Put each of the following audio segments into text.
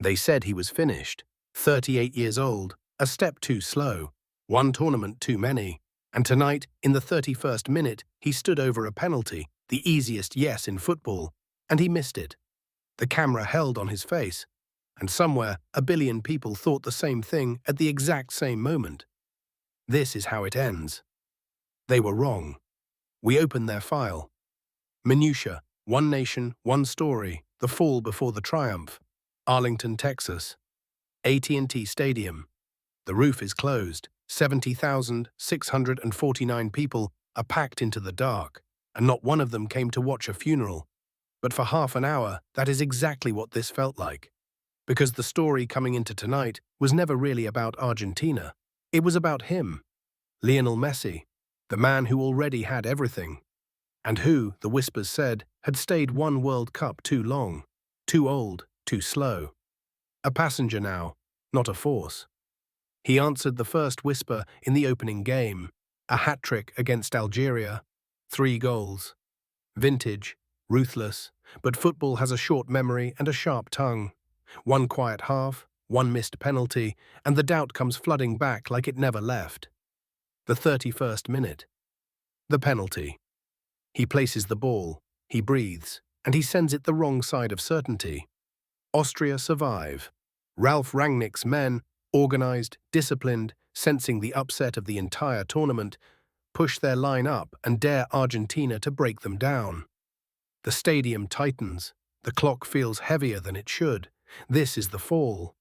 They said he was finished, 38 years old, a step too slow, one tournament too many, and tonight, in the 31st minute, he stood over a penalty, the easiest yes in football, and he missed it. The camera held on his face, and somewhere a billion people thought the same thing at the exact same moment. This is how it ends. They were wrong. We open their file. Minutia, one nation, one story, the fall before the triumph. Arlington, Texas. AT&T Stadium. The roof is closed. 70,649 people are packed into the dark, and not one of them came to watch a funeral. But for half an hour, that is exactly what this felt like. Because the story coming into tonight was never really about Argentina. It was about him, Lionel Messi, the man who already had everything, and who, the whispers said, had stayed one World Cup too long, too old, too slow. A passenger now, not a force. He answered the first whisper in the opening game, a hat-trick against Algeria, 3 goals. Vintage, ruthless, but football has a short memory and a sharp tongue. One quiet half, one missed penalty, and the doubt comes flooding back like it never left. The 31st minute. The penalty. He places the ball, he breathes, and he sends it the wrong side of certainty. Austria survive. Ralf Rangnick's men, organized, disciplined, sensing the upset of the entire tournament, push their line up and dare Argentina to break them down. The stadium tightens. The clock feels heavier than it should. This is the fall.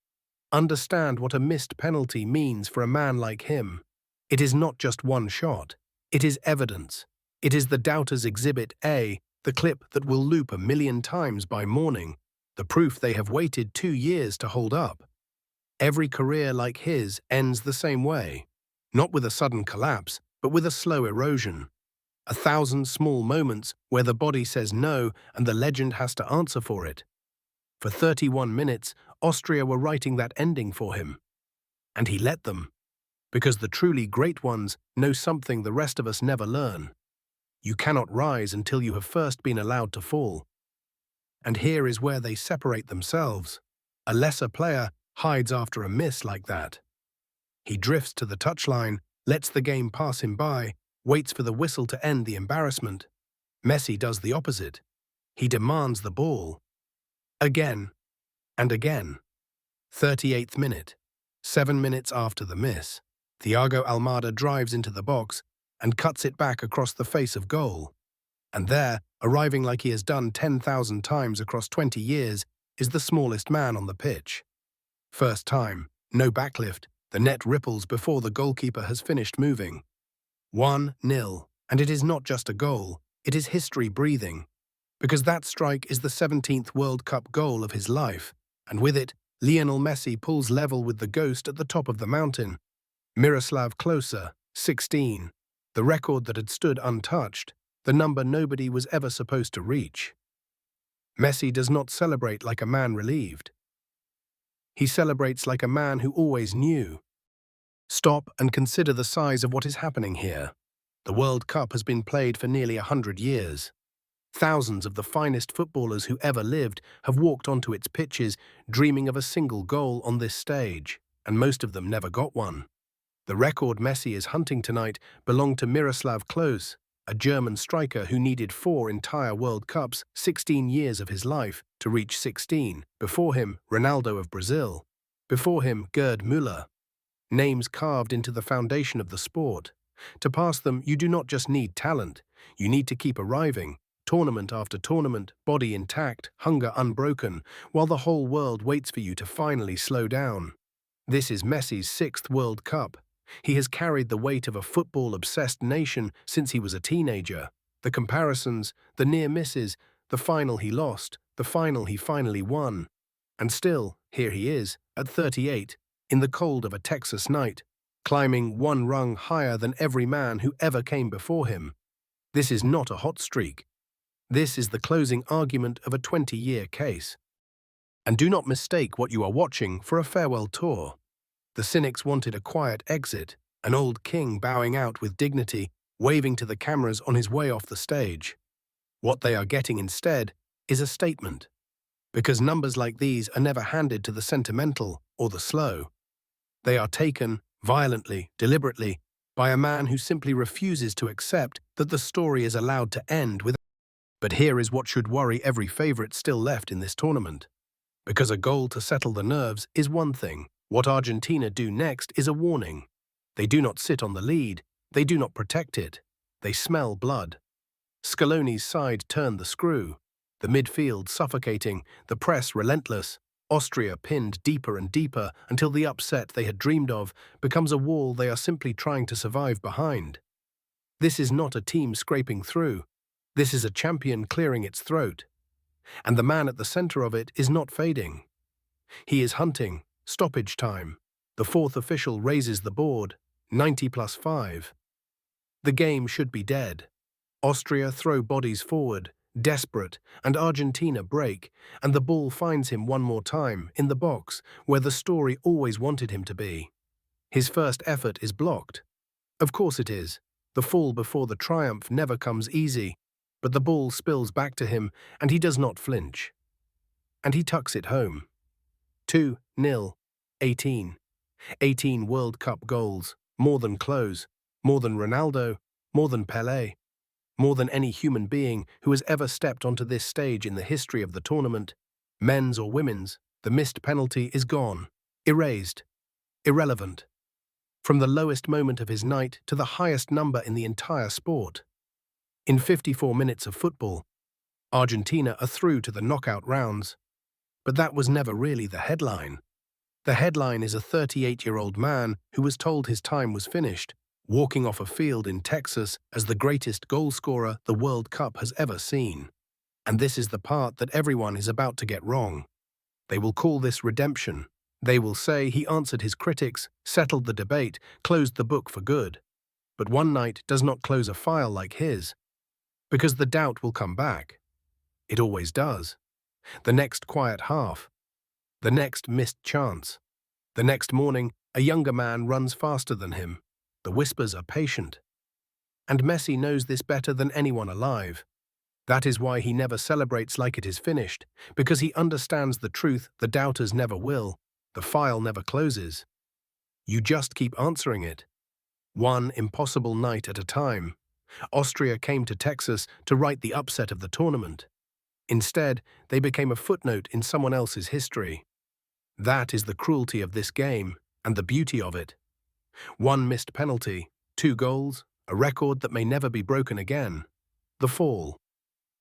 Understand what a missed penalty means for a man like him. It is not just one shot. It is evidence. It is the doubters' exhibit A, the clip that will loop 1,000,000 times by morning, the proof they have waited 2 years to hold up. Every career like his ends the same way, not with a sudden collapse, but with a slow erosion. 1,000 small moments where the body says no and the legend has to answer for it. For 31 minutes, Austria were writing that ending for him. And he let them. Because the truly great ones know something the rest of us never learn. You cannot rise until you have first been allowed to fall. And here is where they separate themselves. A lesser player hides after a miss like that. He drifts to the touchline, lets the game pass him by, waits for the whistle to end the embarrassment. Messi does the opposite. He demands the ball. Again and again. 38th minute. 7 minutes after the miss, Thiago Almada drives into the box and cuts it back across the face of goal. And there, arriving like he has done 10,000 times across 20 years, is the smallest man on the pitch. First time, no backlift, the net ripples before the goalkeeper has finished moving. 1-0, and it is not just a goal, it is history breathing. Because that strike is the 17th World Cup goal of his life, and with it, Lionel Messi pulls level with the ghost at the top of the mountain. Miroslav Klose, 16, the record that had stood untouched, the number nobody was ever supposed to reach. Messi does not celebrate like a man relieved. He celebrates like a man who always knew. Stop and consider the size of what is happening here. The World Cup has been played for nearly 100 years. Thousands of the finest footballers who ever lived have walked onto its pitches dreaming of a single goal on this stage, and most of them never got one. The record Messi is hunting tonight belonged to Miroslav Klose, a German striker who needed 4 entire World Cups, 16 years of his life, to reach 16. Before him, Ronaldo of Brazil. Before him, Gerd Müller. Names carved into the foundation of the sport. To pass them, you do not just need talent. You need to keep arriving, tournament after tournament, body intact, hunger unbroken, while the whole world waits for you to finally slow down. This is Messi's 6th World Cup. He has carried the weight of a football-obsessed nation since he was a teenager. The comparisons, the near misses, the final he lost, the final he finally won. And still, here he is, at 38, in the cold of a Texas night, climbing one rung higher than every man who ever came before him. This is not a hot streak. This is the closing argument of a 20-year case. And do not mistake what you are watching for a farewell tour. The cynics wanted a quiet exit, an old king bowing out with dignity, waving to the cameras on his way off the stage. What they are getting instead is a statement. Because numbers like these are never handed to the sentimental or the slow. They are taken, violently, deliberately, by a man who simply refuses to accept that the story is allowed to end with. But here is what should worry every favourite still left in this tournament. Because a goal to settle the nerves is one thing, what Argentina do next is a warning. They do not sit on the lead, they do not protect it, they smell blood. Scaloni's side turned the screw, the midfield suffocating, the press relentless, Austria pinned deeper and deeper until the upset they had dreamed of becomes a wall they are simply trying to survive behind. This is not a team scraping through, this is a champion clearing its throat. And the man at the centre of it is not fading. He is hunting, stoppage time. The fourth official raises the board, 90+5. The game should be dead. Austria throw bodies forward, desperate, and Argentina break, and the ball finds him one more time, in the box, where the story always wanted him to be. His first effort is blocked. Of course it is. The fall before the triumph never comes easy, but the ball spills back to him, and he does not flinch. And he tucks it home. 2-0, 18. 18 World Cup goals, more than Klose, more than Ronaldo, more than Pelé, more than any human being who has ever stepped onto this stage in the history of the tournament, men's or women's. The missed penalty is gone, erased, irrelevant. From the lowest moment of his night to the highest number in the entire sport. In 54 minutes of football, Argentina are through to the knockout rounds. But that was never really the headline. The headline is a 38-year-old man who was told his time was finished, walking off a field in Texas as the greatest goalscorer the World Cup has ever seen. And this is the part that everyone is about to get wrong. They will call this redemption. They will say he answered his critics, settled the debate, closed the book for good. But one night does not close a file like his. Because the doubt will come back. It always does. The next quiet half. The next missed chance. The next morning, a younger man runs faster than him. The whispers are patient. And Messi knows this better than anyone alive. That is why he never celebrates like it is finished, because he understands the truth the doubters never will. The file never closes. You just keep answering it. One impossible night at a time. Austria came to Texas to write the upset of the tournament. Instead, they became a footnote in someone else's history. That is the cruelty of this game and the beauty of it. One missed penalty, 2 goals, a record that may never be broken again. The fall.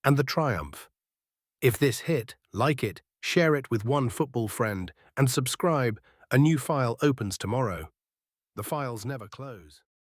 And the triumph. If this hit, like it, share it with one football friend, and subscribe. A new file opens tomorrow. The files never close.